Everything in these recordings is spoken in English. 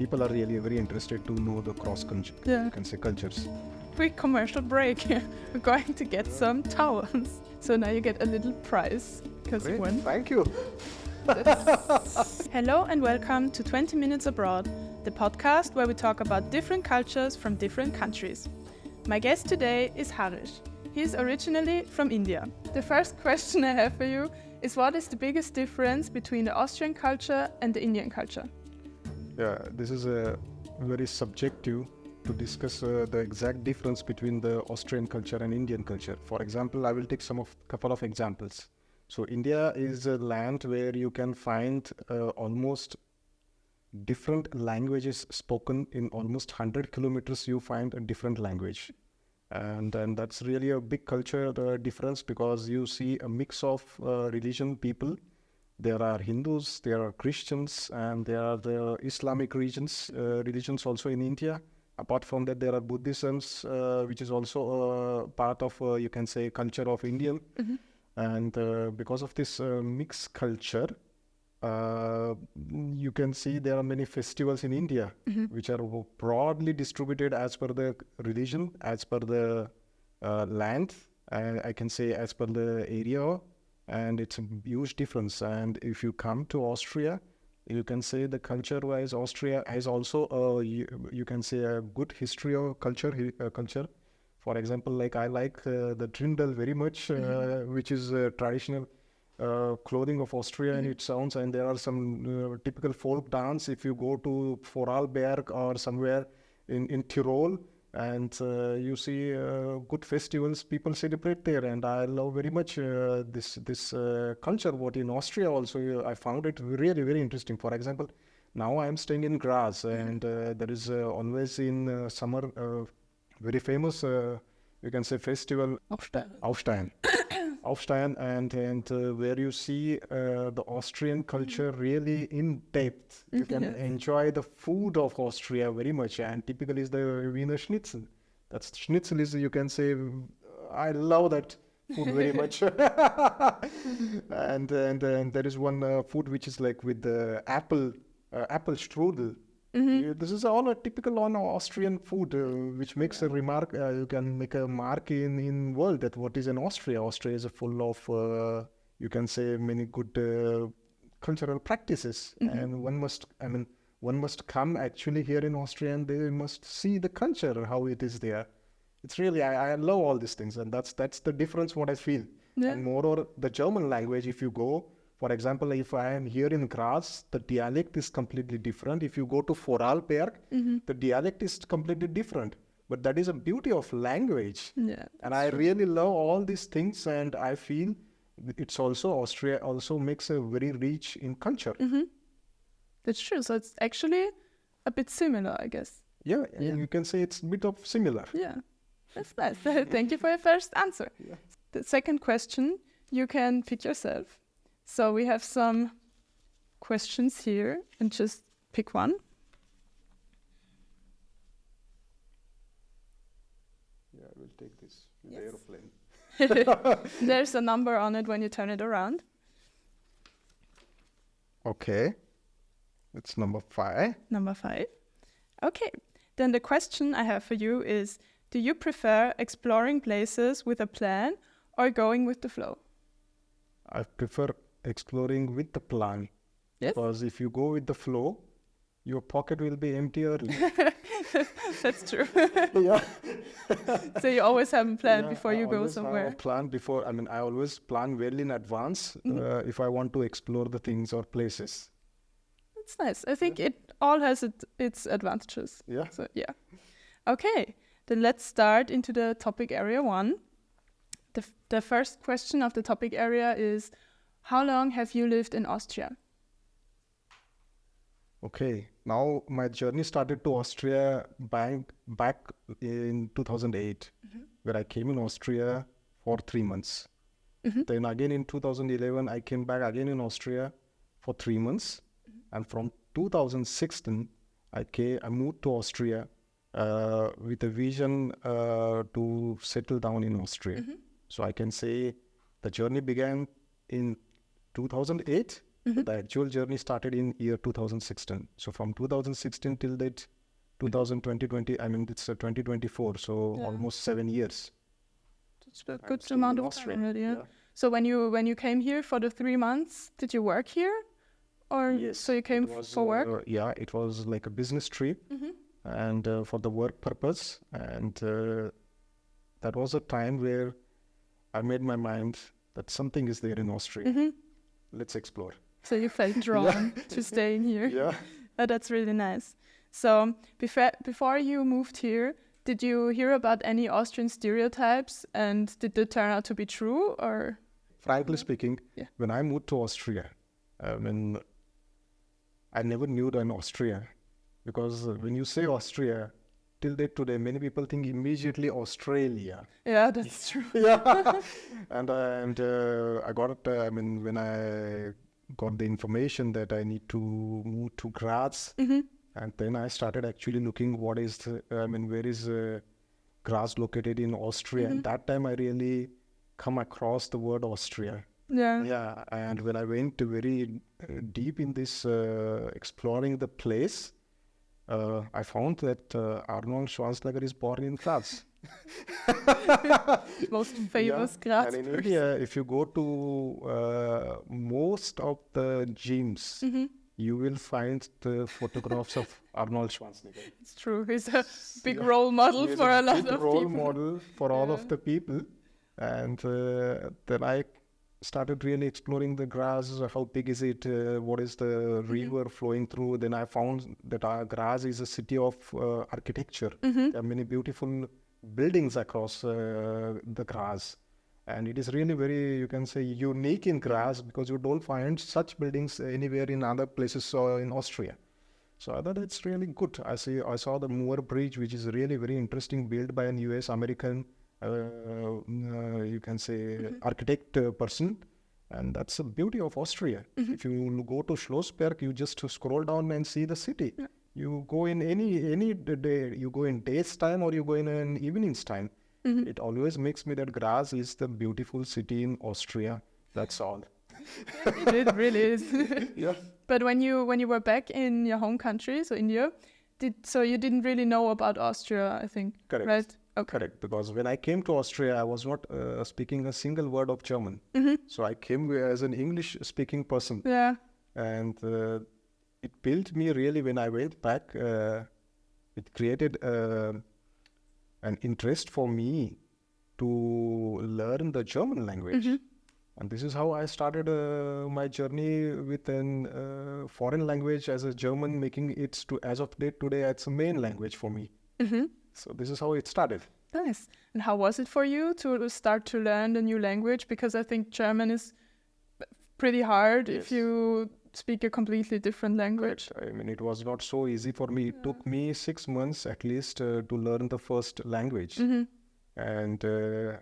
people are really very interested to know the cross culture. Yeah. You can say cultures. Quick commercial break. We're going to get some towels. So now you get a little prize because you Great. won. Thank you. Hello and welcome to 20 Minutes Abroad, the podcast where we talk about different cultures from different countries. My guest today is Harish. He is originally from India. The first question I have for you is, what is the biggest difference between the Austrian culture and the Indian culture? Yeah, this is a very subjective to discuss the exact difference between the Austrian culture and Indian culture. For example, I will take couple of examples. So India is a land where you can find almost different languages spoken in almost 100 kilometers. You find a different language. And that's really a big culture difference, because you see a mix of religion people. There are Hindus, there are Christians, and there are the Islamic religions also in India. Apart from that, there are Buddhisms, which is also part of, you can say, culture of Indian. Mm-hmm. And because of this mixed culture, you can see there are many festivals in India, Mm-hmm. which are broadly distributed as per the religion, as per the land, I can say as per the area, and it's a huge difference. And if you come to Austria, you can say the culture-wise, Austria has also, you can say, a good history of culture. For example, like I like the Trindle very much, which is traditional clothing of Austria, and it sounds, and there are some typical folk dance if you go to Vorarlberg or somewhere in Tyrol, and you see good festivals people celebrate there. And I love very much this culture what in Austria also. I found it really very interesting. For example, now I am staying in Graz, and there is always in summer very famous you can say festival Aufstein. Aufstein, and where you see the Austrian culture really in depth. You can enjoy the food of Austria very much, and typically is the Wiener Schnitzel. That's Schnitzel is, you can say, I love that food very much. and there is one food which is like with the apple strudel. Mm-hmm. This is all a typical on Austrian food, which makes a remark. You can make a mark in world that what is in Austria. Austria is full of, you can say, many good cultural practices, and one must come actually here in Austria, and they must see the culture, how it is there. It's really, I love all these things, and that's the difference what I feel. Yeah. And moreover, the German language, if you go, for example, if I am here in Graz, the dialect is completely different. If you go to Vorarlberg, the dialect is completely different. But that is a beauty of language. Yeah. And I really love all these things, and I feel it's also, Austria also makes a very rich in culture. Mm-hmm. That's true. So it's actually a bit similar, I guess. Yeah, and you can say it's a bit of similar. Yeah, that's nice. Thank you for your first answer. Yeah. The second question, you can pick yourself. So we have some questions here, and just pick one. Yeah, I will take this with the aeroplane. There's a number on it when you turn it around. Okay, it's number 5. Number 5. Okay, then the question I have for you is, do you prefer exploring places with a plan or going with the flow? I prefer exploring with the plan. Yes. Because if you go with the flow, your pocket will be empty early. That's true. Yeah. So you always have a plan Yeah, before I you go always somewhere. have a plan before. I always plan well in advance if I want to explore the things or places. That's nice. I think it all has its advantages. Yeah. So yeah. Okay, then let's start into the topic area 1. The first question of the topic area is, how long have you lived in Austria? Okay. Now my journey started to Austria back in 2008, where I came in Austria for 3 months. Then again in 2011, I came back again in Austria for 3 months. And from 2016, I moved to Austria with a vision to settle down in Austria. So I can say the journey began in 2008, The actual journey started in year 2016. So from 2016 till date, 2020, I mean, it's 2024, so almost 7 years. It's a good amount of time already, yeah. So when you came here for the 3 months, did you work here? Or Yes, so you came for work? Yeah, it was like a business trip and for the work purpose. And that was a time where I made my mind that something is there in Austria. Let's explore. So you felt drawn to staying here. Yeah. That's really nice. So before you moved here, did you hear about any Austrian stereotypes, and did they turn out to be true? Or frankly speaking, when I moved to Austria, I never knew an Austria, because when you say Austria, till date today, many people think immediately Australia. Yeah, that's true. Yeah, and I got it. When I got the information that I need to move to Graz, and then I started actually looking where is Graz located in Austria. And that time I really come across the word Austria. Yeah, and when I went very deep in this exploring the place, I found that Arnold Schwarzenegger is born in Graz. Most famous Graz. And in India, if you go to most of the gyms, you will find the photographs of Arnold Schwarzenegger. It's true. He's a big role model for a lot of people. Role model for all of the people. And then I started really exploring the Graz. How big is it? What is the river flowing through? Then I found that Graz is a city of architecture. There are many beautiful buildings across the Graz. And it is really very, you can say, unique in Graz, because you don't find such buildings anywhere in other places or in Austria. So I thought it's really good. I saw the Moor Bridge, which is really very interesting, built by an US American, you can say, architect person. And that's the beauty of Austria. If you go to Schlossberg, you just scroll down and see the city. You go in any day, you go in day's time or you go in an evening's time. It always makes me that Graz is the beautiful city in Austria. That's all. It really is. Yeah. But when you were back in your home country, so India, you didn't really know about Austria, I think. Correct. Right? Okay. Correct. Because when I came to Austria, I was not speaking a single word of German. So I came as an English-speaking person. Yeah. And it built me really when I went back. It created an interest for me to learn the German language. And this is how I started my journey with a foreign language as a German, making it to, as of date today, it's a main language for me. So this is how it started. Nice. And how was it for you to start to learn the new language? Because I think German is pretty hard if you speak a completely different language. I mean, it was not so easy for me. It took me 6 months at least to learn the first language. And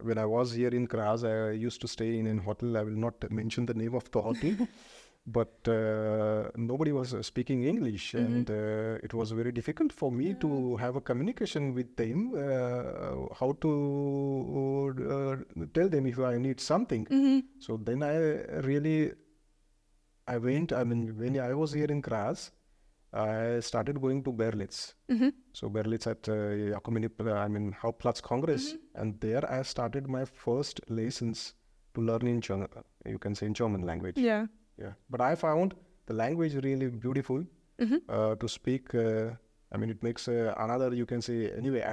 when I was here in Graz, I used to stay in a hotel. I will not mention the name of the hotel. But nobody was speaking English, and it was very difficult for me to have a communication with them, how to tell them if I need something. So then I went, when I was here in Graz, I started going to Berlitz. So Berlitz at Hauptplatz Congress, and there I started my first lessons to learn in German, you can say in German language. Yeah. But I found the language really beautiful to speak. It makes another, you can say, anyway,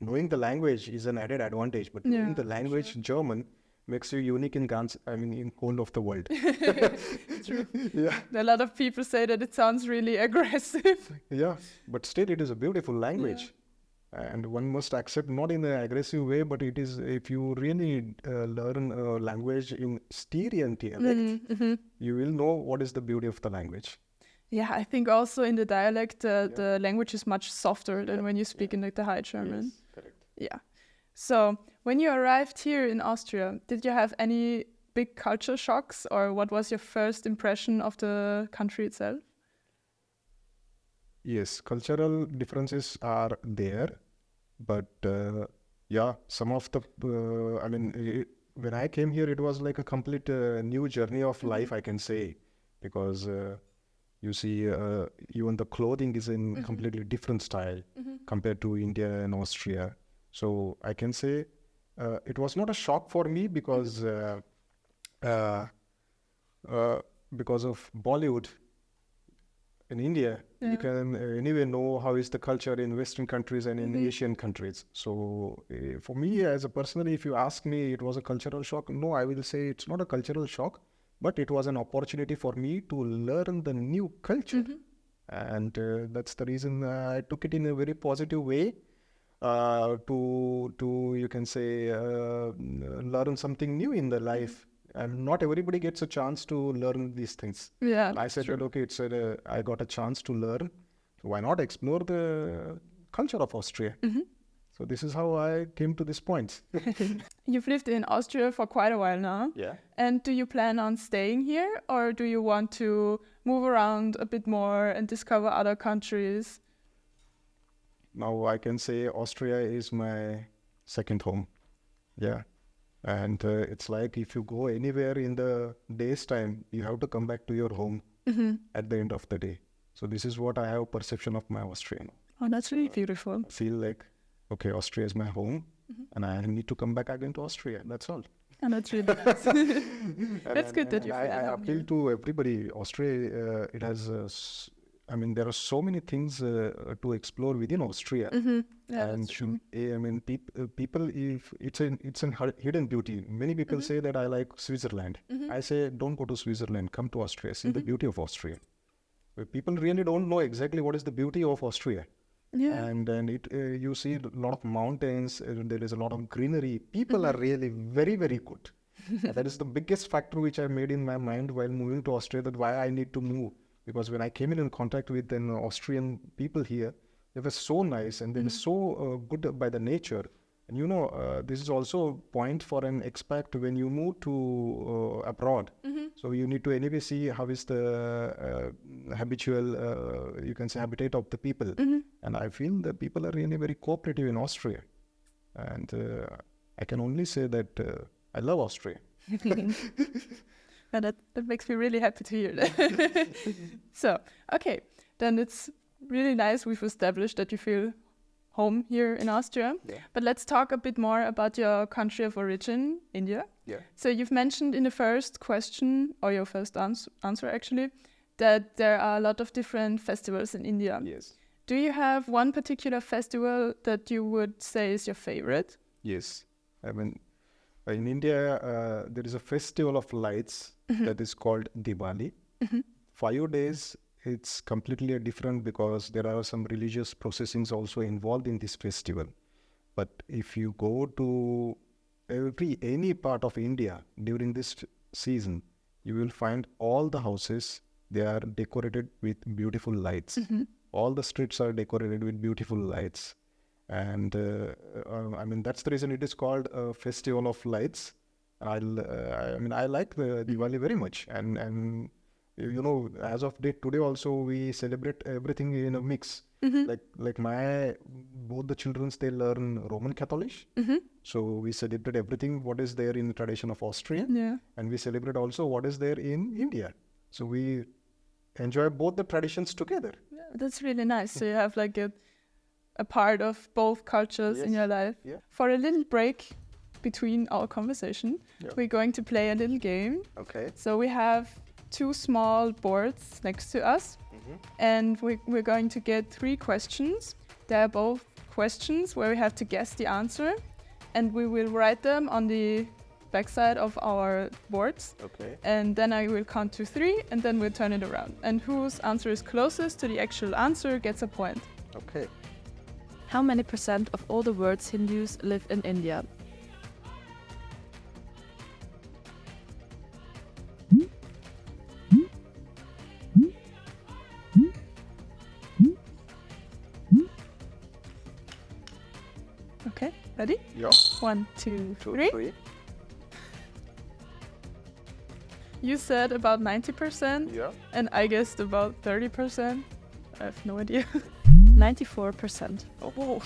knowing the language is an added advantage, but knowing the language German makes you unique in whole of the world. True. A lot of people say that it sounds really aggressive. Yeah, but still it is a beautiful language. And one must accept, not in an aggressive way, but it is, if you really learn a language in Styrian dialect, you will know what is the beauty of the language. Yeah, I think also in the dialect, the language is much softer than when you speak in the High German. Yes, correct. Yeah. So when you arrived here in Austria, did you have any big culture shocks, or what was your first impression of the country itself? Yes, cultural differences are there, but some of the, when I came here, it was like a complete new journey of life, I can say. because you see even the clothing is in completely different style compared to India and Austria. So I can say it was not a shock for me because of Bollywood in India, you can anyway know how is the culture in Western countries and in Asian countries. So for me, as a personally, if you ask me, it was a cultural shock. No, I will say it's not a cultural shock, but it was an opportunity for me to learn the new culture. And that's the reason I took it in a very positive way to you can say, learn something new in the life. And not everybody gets a chance to learn these things. Yeah, I said that, okay, I got a chance to learn. So why not explore the culture of Austria? So this is how I came to this point. You've lived in Austria for quite a while now. Yeah. And do you plan on staying here, or do you want to move around a bit more and discover other countries? Now I can say Austria is my second home. Yeah. And it's like if you go anywhere in the day's time, you have to come back to your home at the end of the day. So this is what I have perception of my Austria. Oh, that's really beautiful. I feel like, okay, Austria is my home and I need to come back again to Austria. That's all. And that's really nice. That's good that you feel I appeal to everybody. Austria, it has... there are so many things to explore within Austria, Yeah, and that's true. people, if it's a hidden beauty. Many people say that I like Switzerland. I say don't go to Switzerland. Come to Austria. See the beauty of Austria. People really don't know exactly what is the beauty of Austria. Yeah. And you see a lot of mountains. There is a lot of greenery. People are really very, very good. That is the biggest factor which I made in my mind while moving to Austria. That why I need to move. Because when I came in contact with an Austrian people here, they were so nice and they were so good by the nature. And this is also a point for an expat when you move to abroad. So you need to anyway see how is the habitual, you can say, habitat of the people. And I feel the people are really very cooperative in Austria. And I can only say that I love Austria. And that makes me really happy to hear that. So, okay, then it's really nice we've established that you feel home here in Austria. Yeah. But let's talk a bit more about your country of origin, India. Yeah. So you've mentioned in the first question, or your first answer actually, that there are a lot of different festivals in India. Yes. Do you have one particular festival that you would say is your favorite? Yes. In India, there is a festival of lights that is called Diwali. 5 days, it's completely different because there are some religious processings also involved in this festival. But if you go to any part of India during this season, you will find all the houses, they are decorated with beautiful lights. All the streets are decorated with beautiful lights. And that's the reason it is called a festival of lights. I like the Diwali very much, and as of today also we celebrate everything in a mix. Like both the children, they learn Roman Catholic, so we celebrate everything what is there in the tradition of Austria, and we celebrate also what is there in India. So we enjoy both the traditions together. Yeah, that's really nice. So you have like a part of both cultures in your life. Yeah. For a little break between our conversation, we're going to play a little game. Okay. So we have 2 small boards next to us, and we're going to get 3 questions. They are both questions where we have to guess the answer, and we will write them on the backside of our boards. Okay. And then I will count to 3, and then we'll turn it around. And whose answer is closest to the actual answer gets a point. Okay. How many % of all the world's Hindus live in India? Okay, ready? Yeah. 1, 2, 2, 3. 3. You said about 90%, Yeah. and I guessed about 30%. I have no idea. 94%. Oh,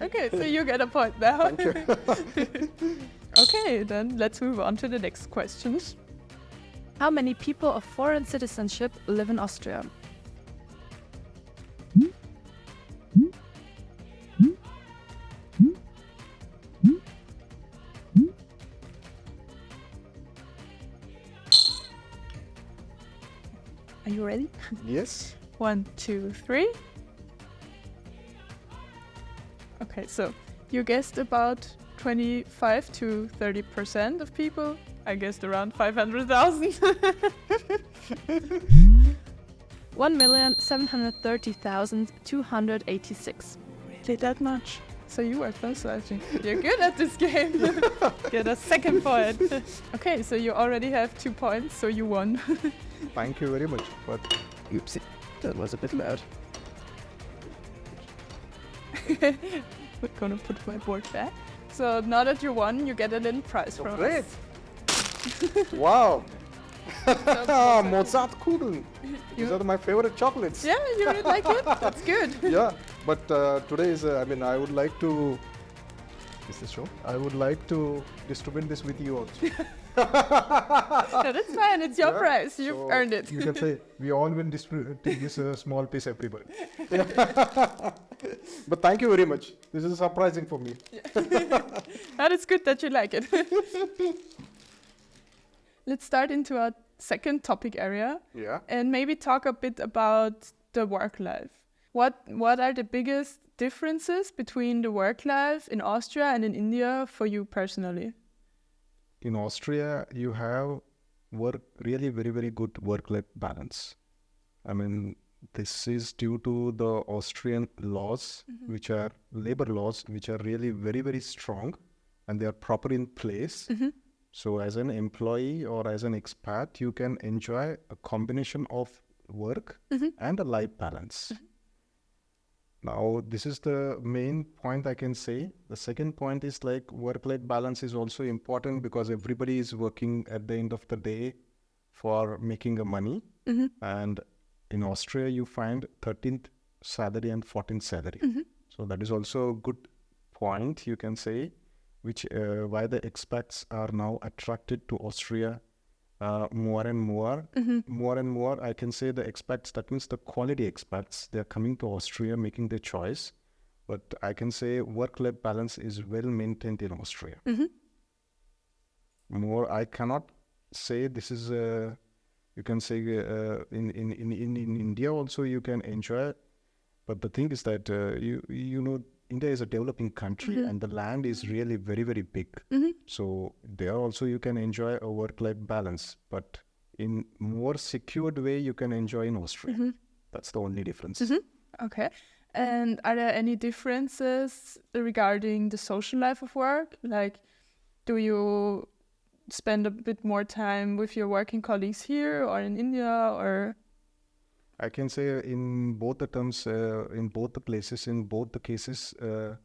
okay, so you get a point now. Thank you. Okay, then let's move on to the next questions. How many people of foreign citizenship live in Austria? Are you ready? Yes. 1, 2, 3. Okay, so you guessed about 25 to 30% of people. I guessed around 500,000. 1,730,286. Really that much? So you are close, I think. You're good at this game. Get a second point. Okay, so you already have 2 points, so you won. Thank you very much. But oopsie, that was a bit loud. We're gonna put my board back. So now that you won, you get a little prize from Great. us. Wow. So, Mozartkugeln. These are my favorite chocolates. yeah, you really like it? That's good. Yeah, but today is, I would like to, is this show? I would like to distribute this with you also. No, that's fine. It's your Yeah, prize. You've so earned it. You can say, we all will distribute this small piece everybody. But thank you very much. This is surprising for me. That is good that you like it. Let's start into our second topic area Yeah. and maybe talk a bit about the work life. What are the biggest differences between the work life in Austria and in India for you personally? In Austria, you have really very, very good work-life balance. I mean, this is due to the Austrian laws, which are labor laws, which are really very, very strong, and they are proper in place. So as an employee or as an expat, you can enjoy a combination of work and a life balance. Now, this is the main point I can say. The second point is like work-life balance is also important because everybody is working at the end of the day for making a money. And in Austria, you find 13th salary and 14th salary. So that is also a good point, you can say, which why the expats are now attracted to Austria more and more. More and more, I can say the expats, that means the quality expats, they're coming to Austria, making their choice. But I can say work-life balance is well maintained in Austria. More, I cannot say this is, you can say in India also you can enjoy. But the thing is that, you know, India is a developing country and the land is really very, very big. So there also you can enjoy a work-life balance, but in more secured way you can enjoy in Austria. That's the only difference. Okay. And are there any differences regarding the social life of work? Like, do you spend a bit more time with your working colleagues here or in India, or? I can say in both the terms, in both the places, in both the cases, the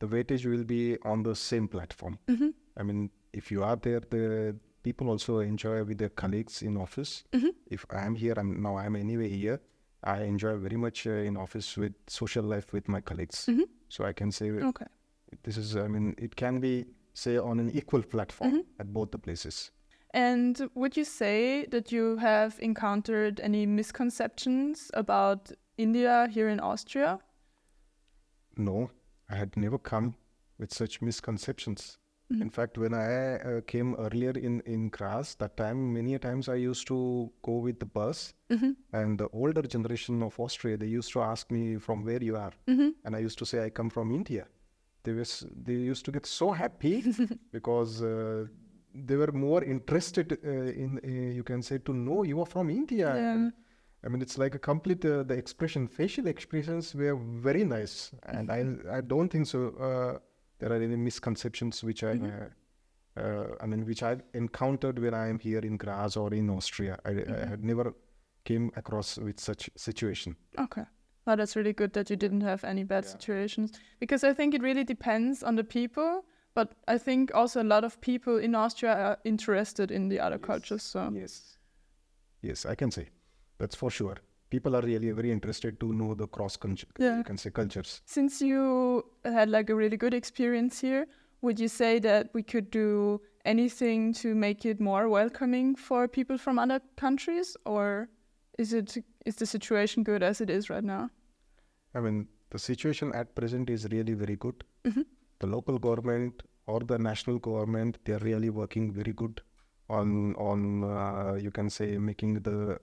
weightage will be on the same platform. I mean, if you are there, the people also enjoy with their colleagues in office. If I am here, I'm anyway here, I enjoy very much in office with social life with my colleagues. So I can say Okay. this is, I mean, it can be, say, on an equal platform at both the places. And would you say that you have encountered any misconceptions about India here in Austria? No, I had never come with such misconceptions. In fact, when I came earlier in Graz, that time, many a times I used to go with the bus. And the older generation of Austria, they used to ask me from where you are. And I used to say, I come from India. They used to get so happy because they were more interested in, you can say, to know you are from India. Yeah. I mean, it's like a complete, the expression, facial expressions were very nice. And I don't think so. There are any misconceptions which which I've encountered when I am here in Graz or in Austria. I had never came across with such situation. Okay. Well, that's really good that you didn't have any bad situations, because I think it really depends on the people. But I think also a lot of people in Austria are interested in the other cultures. So Yes, I can say that's for sure. People are really very interested to know the cross culture, Yeah. you can say, cultures. since you had like a really good experience here, would you say that we could do anything to make it more welcoming for people from other countries, or is the situation good as it is right now? I mean, the situation at present is really very good. Mhm. The local government or the national government, they are really working very good on you can say, making the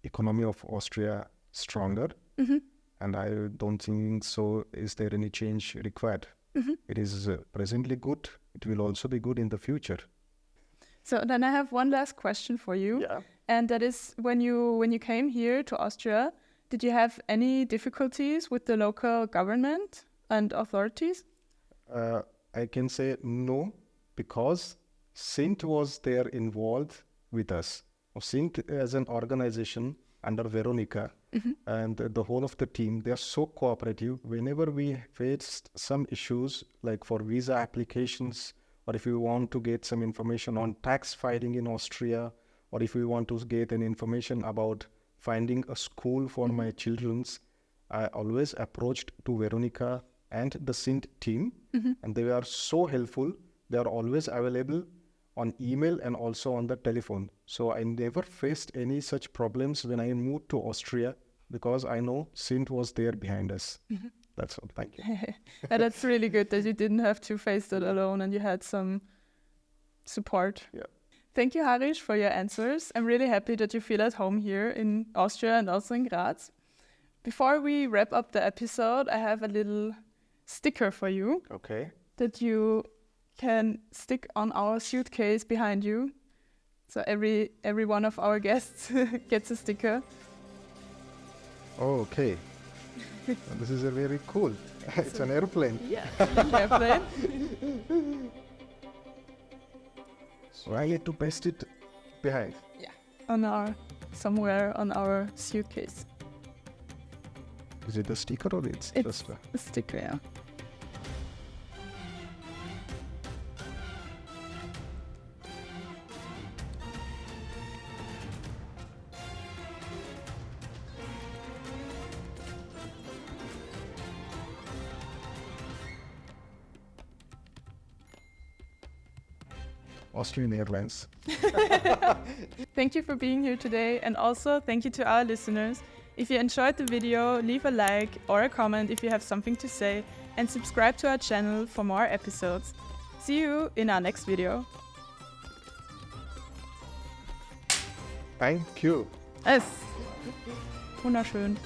economy of Austria stronger. Mhm. And I don't think so is there any change required. Mhm. It is presently good. It will also be good in the future. So then I have one last question for you. Yeah. And that is, when you came here to Austria, did you have any difficulties with the local government and authorities? I can say no, because Sint was there involved with us. Sint as an organization under Veronica and the whole of the team, they are so cooperative. Whenever we faced some issues like for visa applications, or if we want to get some information on tax filing in Austria, or if we want to get an information about finding a school for my children's, I always approached to Veronica and the Sint team, and they are so helpful. They are always available on email and also on the telephone. So I never faced any such problems when I moved to Austria, because I know Sint was there behind us. That's all. Thank you. And that's really good that you didn't have to face that alone and you had some support. Yeah. Thank you, Harish, for your answers. I'm really happy that you feel at home here in Austria and also in Graz. Before we wrap up the episode, I have a little sticker for you Okay. that you can stick on our suitcase behind you. So every one of our guests gets a sticker. Oh, okay. This is a very cool. It's an airplane. Yeah. Airplane. So I need to paste it behind. Somewhere on our suitcase. Is it a sticker or it's It's just a sticker, yeah. Austrian Airlines? Thank you for being here today, and also thank you to our listeners. If you enjoyed the video, leave a like or a comment if you have something to say, and subscribe to our channel for more episodes. See you in our next video. Thank you. Es. Wunderschön.